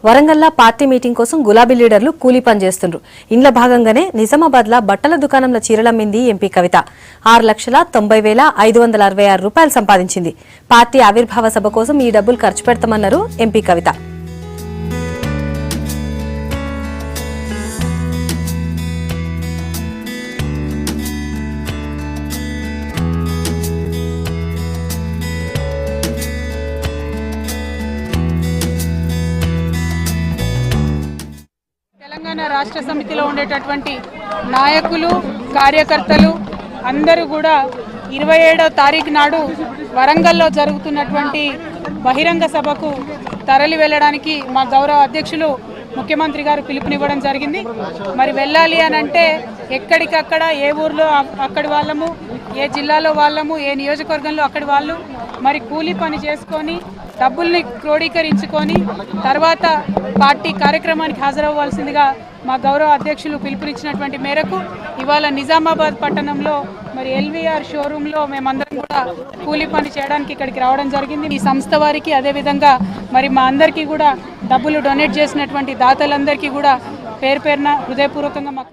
వరంగల్లా party meeting కోసం గులాబీ లీడర్లు కూలీ పని చేస్తుండ్రు. ఇండ్ల భాగంగానే నిజామాబాద్లా బట్టల దుకాణంలో చీరలమ్మింది ఎంపీ కవిత. 6,90,566 రూపాయలు సంపాదించింది. పార్టీ ఆవిర్భావ సభ కోసం ఈ డబ్బులు ఖర్చు పెడతామన్నారు ఎంపీ కవిత. తెలంగాణ రాష్ట్ర సమితిలో ఉండేటటువంటి నాయకులు కార్యకర్తలు అందరూ కూడా 27వ తారీఖు నాడు వరంగల్లో జరుగుతున్నటువంటి బహిరంగ సభకు తరలి వెళ్ళడానికి మా గౌరవ అధ్యక్షులు ముఖ్యమంత్రి గారు పిలుపునివ్వడం జరిగింది. మరి వెళ్ళాలి అని అంటే ఎక్కడికక్కడ ఏ ఊర్లో అక్కడి వాళ్ళము, ఏ జిల్లాలో వాళ్ళము, ఏ నియోజకవర్గంలో అక్కడి వాళ్ళు మరి కూలీ పని చేసుకొని డబ్బుల్ని క్రోడీకరించుకొని తర్వాత పార్టీ కార్యక్రమానికి హాజరవ్వాల్సిందిగా మా గౌరవ అధ్యక్షులు పిలుపునిచ్చినటువంటి మేరకు ఇవాళ నిజామాబాద్ పట్టణంలో మరి ఎల్వీఆర్ షోరూంలో మేమందరం కూడా కూలీ పని చేయడానికి ఇక్కడికి రావడం జరిగింది. ఈ సంస్థ వారికి అదేవిధంగా మరి మా అందరికీ కూడా డబ్బులు డొనేట్ చేసినటువంటి దాతలందరికీ కూడా పేరు పేరున హృదయపూర్వకంగా మాకు